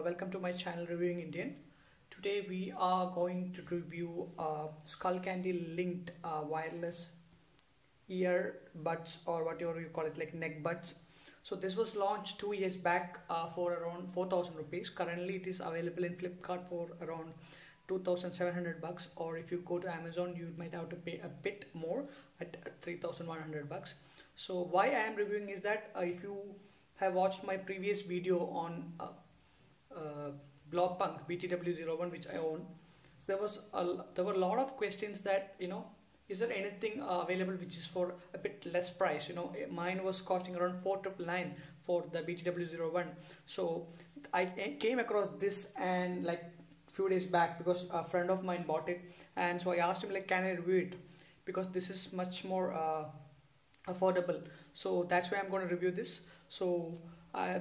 welcome to my channel Reviewing Indian. Today we are going to review Skullcandy Link'd Wireless earbuds, or whatever you call it, like neck buds. So this was launched 2 years back for around 4,000 rupees. Currently it is available in Flipkart for around 2,700 bucks, or if you go to Amazon you might have to pay a bit more at 3,100 bucks. So why I am reviewing is that if you have watched my previous video on Blaupunkt BTW01, which I own, there were a lot of questions that, is there anything available which is for a bit less price? Mine was costing around 4,999 for the BTW01. So I came across this and like few days back because a friend of mine bought it, and so I asked him, like, can I review it, because this is much more affordable. So that's why I'm going to review this. So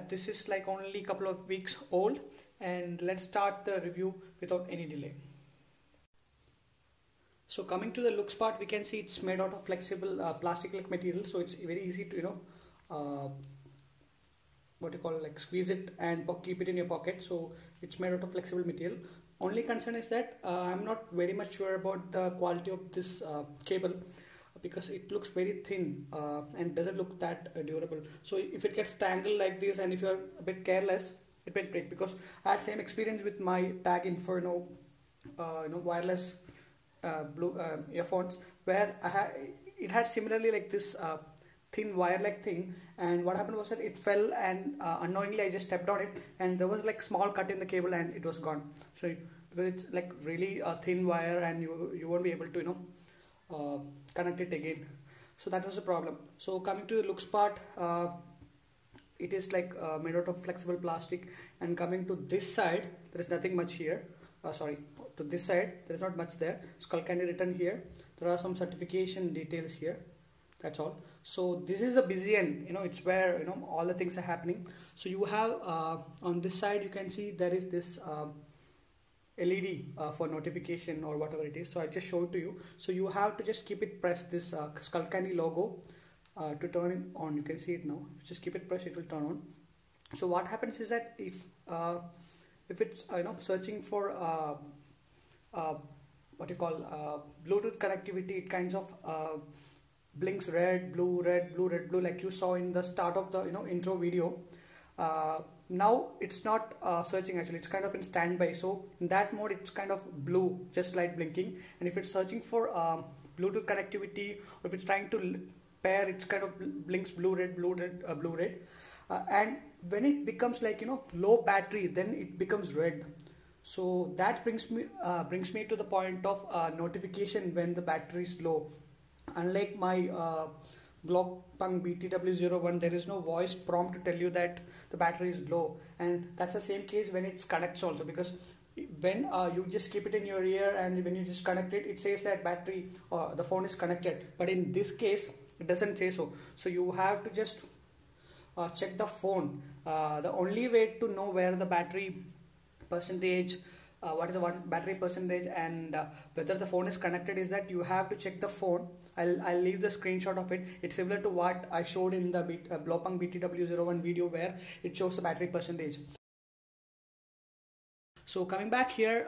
this is like only a couple of weeks old, and let's start the review without any delay. So coming to the looks part, we can see it's made out of flexible plastic like material, so it's very easy to squeeze it and keep it in your pocket. So it's made out of flexible material. Only concern is that I'm not very much sure about the quality of this cable, because it looks very thin and doesn't look that durable. So if it gets tangled like this, and if you're a bit careless, it might break. Because I had same experience with my Tag Inferno wireless blue earphones, where it had similarly like this thin wire like thing, and what happened was that it fell, and unknowingly I just stepped on it, and there was like small cut in the cable and it was gone. So because it's like really a thin wire, and you won't be able to connect it again. So that was the problem. So coming to the looks part, it is like made out of flexible plastic, and coming to this side there is nothing much here. Sorry, to this side there is not much there. Skullcandy written here. There are some certification details here. That's all. So this is the busy end, it's where all the things are happening. So you have on this side, you can see there is this LED for notification or whatever it is. So I just show it to you. So you have to just keep it pressed, this Skullcandy logo, to turn it on. You can see it now. If you just keep it pressed, it will turn on. So what happens is that if it's searching for what you call Bluetooth connectivity, it kinds of blinks red, blue, red, blue, red, blue, like you saw in the start of the intro video. Now it's not searching, actually it's kind of in standby. So in that mode it's kind of blue, just light blinking. And if it's searching for Bluetooth connectivity, or if it's trying to pair, it's kind of blinks blue, red, blue, red, blue, red. And when it becomes like low battery, then it becomes red. So that brings me to the point of notification when the battery is low. Unlike my Blaupunkt BTW01, there is no voice prompt to tell you that the battery is low, and that's the same case when it connects also, because when you just keep it in your ear and when you just connect it, it says that battery or the phone is connected, but in this case it doesn't say so. So you have to just check the phone. The only way to know where the battery percentage, what is the battery percentage, and whether the phone is connected, is that you have to check the phone. I'll leave the screenshot of it. It's similar to what I showed in the Blaupunkt BTW01 video, where it shows the battery percentage. So coming back here,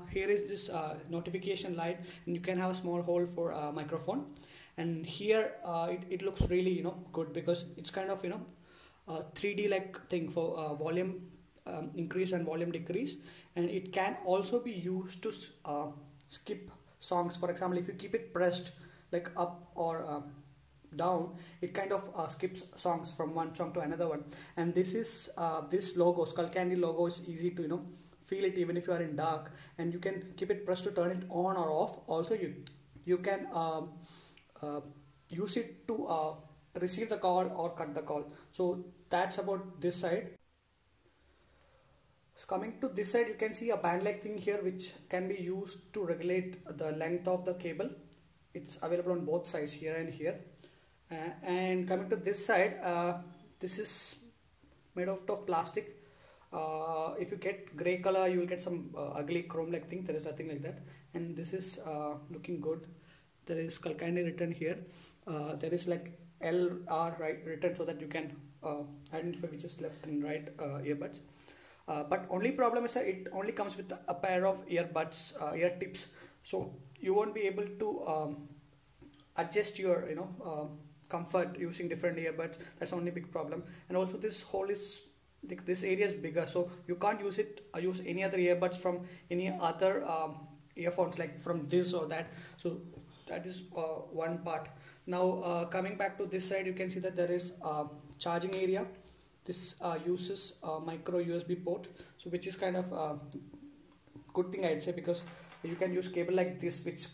here is this notification light, and you can have a small hole for a microphone. And here it looks really good, because it's kind of 3D like thing for volume increase and volume decrease, and it can also be used to skip songs. For example, if you keep it pressed like up or down, it kind of skips songs from one song to another one. And this is this logo, Skullcandy logo, is easy to feel it even if you are in dark, and you can keep it pressed to turn it on or off. Also you can use it to receive the call or cut the call. So that's about this side. So coming to this side, you can see a band like thing here, which can be used to regulate the length of the cable. It's available on both sides, here and here. And coming to this side, this is made out of plastic. If you get gray color, you will get some ugly chrome like thing. There is nothing like that, and this is looking good. There is Skullcandy written here. There is like LR written, so that you can identify which is left and right earbuds. But only problem is that it only comes with a pair of earbuds, ear tips, so you won't be able to adjust your comfort using different earbuds. That's the only big problem. And also this hole is this area is bigger, so you can't use any other earbuds from any other earphones, like from this or that. So that is one part. Now coming back to this side, you can see that there is charging area. This uses a micro USB port, so which is kind of good thing, I'd say, because you can use cable like this, which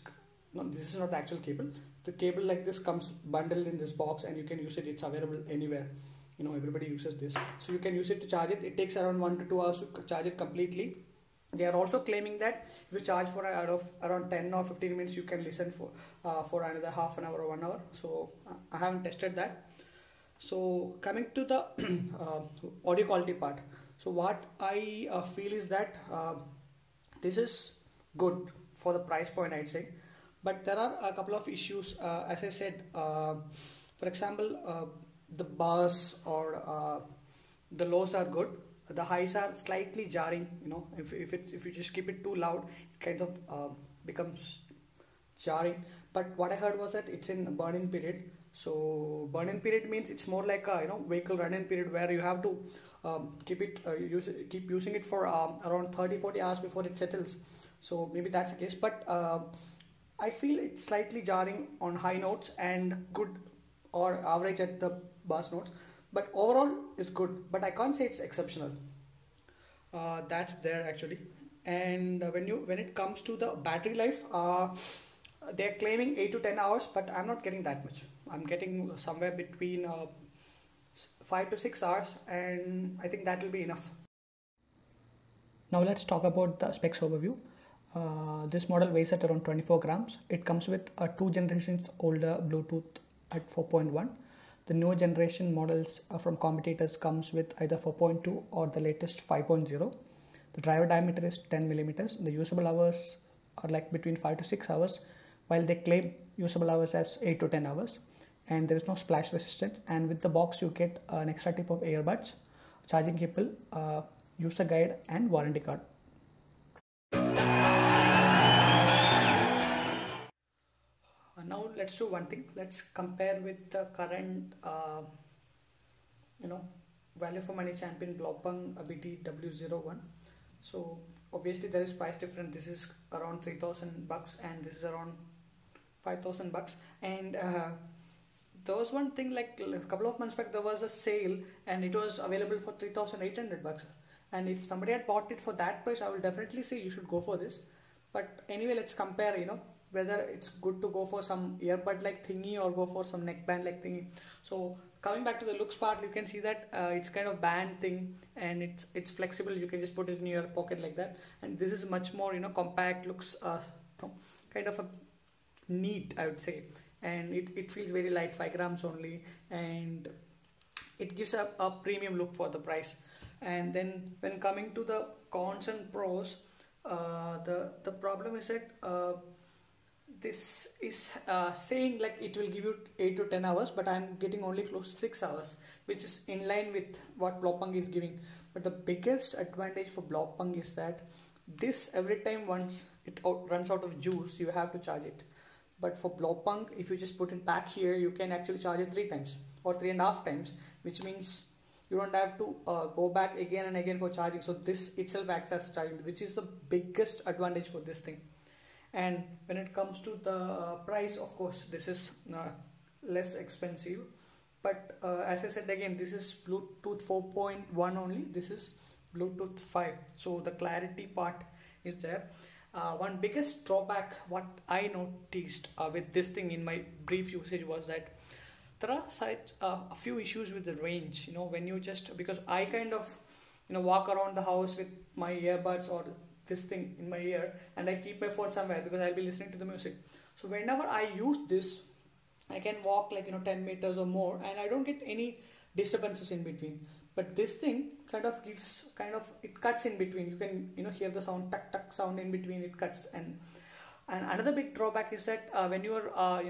no, this is not the actual cable. The cable like this comes bundled in this box, and you can use it. It's available anywhere. Everybody uses this, so you can use it to charge it. It takes around 1 to 2 hours to charge it completely. They are also claiming that if you charge for around 10 or 15 minutes, you can listen for another half an hour or 1 hour. So I haven't tested that. So coming to the audio quality part, so what I feel is that this is good for the price point, I'd say, but there are a couple of issues. As I said, for example, the bass or the lows are good. The highs are slightly jarring. If you just keep it too loud, it kind of becomes jarring. But what I heard was that it's in burn-in period. So burn-in period means it's more like a vehicle run-in period, where you have to keep using it for around 30-40 hours before it settles. So maybe that's the case. But I feel it's slightly jarring on high notes and good or average at the bass notes. But overall it's good, but I can't say it's exceptional. That's there actually. And when it comes to the battery life, they're claiming 8 to 10 hours, but I'm not getting that much. I'm getting somewhere between 5 to 6 hours, and I think that will be enough. Now let's talk about the specs overview. This model weighs at around 24 grams. It comes with a 2 generations older Bluetooth at 4.1. The newer generation models from competitors comes with either 4.2 or the latest 5.0. The driver diameter is 10 millimeters. The usable hours are like between 5 to 6 hours, while they claim usable hours as 8 to 10 hours. And there is no splash resistance. And with the box, you get an extra tip of earbuds, charging cable, user guide, and warranty card. Now let's do one thing. Let's compare with the current value for money champion Blaupunkt BTW01. So obviously there is price difference. This is around $3,000 and this is around $5,000. And there was one thing, like a couple of months back there was a sale and it was available for $3,800. And if somebody had bought it for that price, I will definitely say you should go for this. But anyway, let's compare, whether it's good to go for some earbud like thingy or go for some neckband like thingy. So coming back to the looks part, you can see that it's kind of band thing and it's flexible. You can just put it in your pocket like that. And this is much more compact, looks kind of a neat, I would say. And it feels very light, 5 grams only, and it gives a premium look for the price. And then when coming to the cons and pros, the problem is that this is saying like it will give you 8 to 10 hours, but I'm getting only close to 6 hours, which is in line with what Blaupunkt is giving. But the biggest advantage for Blaupunkt is that this, every time once it runs out of juice, you have to charge it. But for Blaupunkt, if you just put it back here, you can actually charge it 3 times or 3.5 times, which means you don't have to go back again and again for charging. So this itself acts as a charging, which is the biggest advantage for this thing. And when it comes to the price, of course, this is less expensive. But as I said again, this is Bluetooth 4.1 only. This is Bluetooth 5. So the clarity part is there. One biggest drawback what I noticed with this thing in my brief usage was that there are such a few issues with the range. When you just, because I kind of walk around the house with my earbuds or this thing in my ear, and I keep my phone somewhere because I'll be listening to the music. So whenever I use this, I can walk like 10 meters or more and I don't get any disturbances in between. But this thing kind of gives, it cuts in between. You can hear the sound, tuck tuck sound in between, it cuts. And another big drawback is that when you are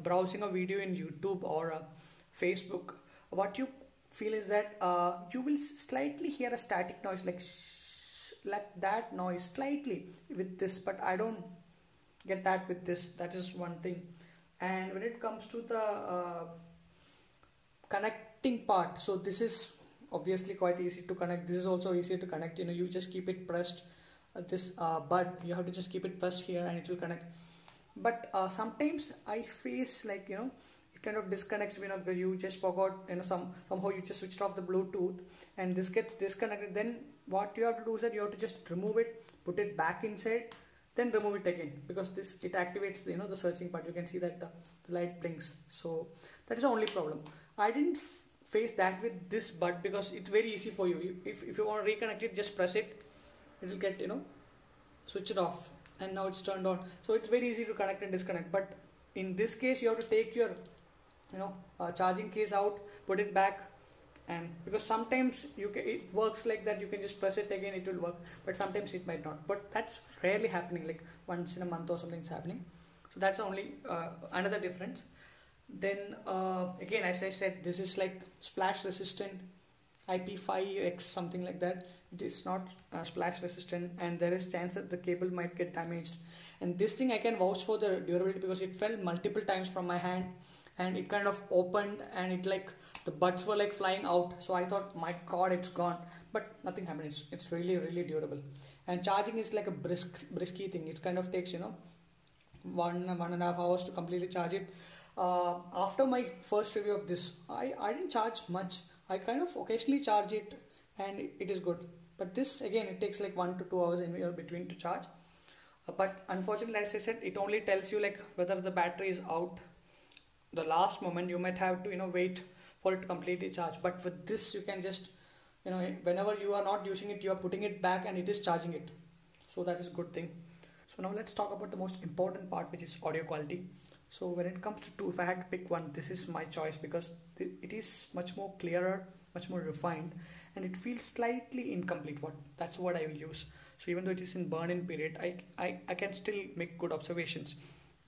browsing a video in YouTube or Facebook, what you feel is that you will slightly hear a static noise, like that noise slightly with this, but I don't get that with this. That is one thing. And when it comes to the connecting part, so this is obviously quite easy to connect. This is also easy to connect. You just keep it pressed, this bud, you have to just keep it pressed here and it will connect. But sometimes I face like, it kind of disconnects, because you just forgot, somehow you just switched off the Bluetooth and this gets disconnected. Then what you have to do is that you have to just remove it, put it back inside, then remove it again, because it activates the searching part. You can see that the light blinks. So that is the only problem. I didn't face that with this bud because it's very easy for you. If you want to reconnect it, just press it, it will get switch it off, and now it's turned on. So it's very easy to connect and disconnect. But in this case you have to take your charging case out, put it back, and because sometimes it works like that, you can just press it again, it will work, but sometimes it might not. But that's rarely happening, like once in a month or something is happening. So that's only another difference. Then again, as I said, this is like splash resistant, IP5X, something like that. It is not splash resistant, and there is chance that the cable might get damaged. And this thing I can vouch for the durability, because it fell multiple times from my hand and it kind of opened and it the buds were like flying out. So I thought, my god, it's gone, but nothing happened. It's really, really durable. And charging is like a brisky thing. It kind of takes 1.5 hours to completely charge it. After my first review of this, I didn't charge much. I kind of occasionally charge it and it is good. But this again, it takes like 1 to 2 hours in between to charge. But unfortunately, as I said, it only tells you like whether the battery is out. The last moment you might have to wait for it to completely charge. But with this, you can just whenever you are not using it, you are putting it back and it is charging it. So that is a good thing. So now let's talk about the most important part, which is audio quality. So when it comes to if I had to pick one, this is my choice, because it is much more clearer, much more refined, and it feels slightly incomplete. That's what I will use. So even though it is in burn-in period, I can still make good observations.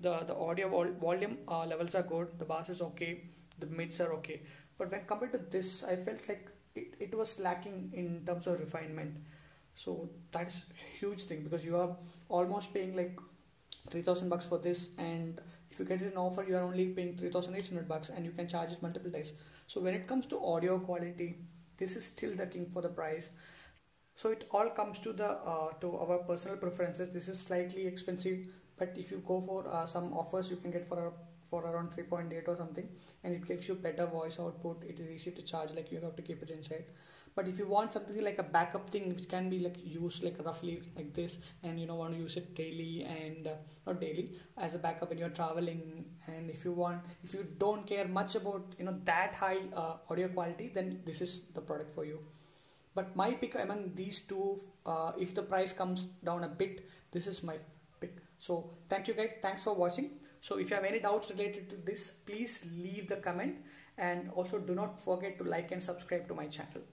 The audio volume levels are good, the bass is okay, the mids are okay. But when compared to this, I felt like it was lacking in terms of refinement. So that's a huge thing, because you are almost paying like 3,000 bucks for this, and if you get it in offer, you are only paying 3,800 bucks, and you can charge it multiple days. So when it comes to audio quality, this is still the king for the price. So it all comes to to our personal preferences. This is slightly expensive, but if you go for some offers, you can get for around 3.8 or something, and it gives you better voice output. It is easy to charge, like you have to keep it inside. But if you want something like a backup thing, which can be like used like roughly like this, and want to use it daily, and not daily, as a backup when you're traveling, and if you don't care much about that high audio quality, then this is the product for you. But my pick among these two, if the price comes down a bit, this is my pick. So thank you guys, thanks for watching. So if you have any doubts related to this, please leave the comment, and also do not forget to like and subscribe to my channel.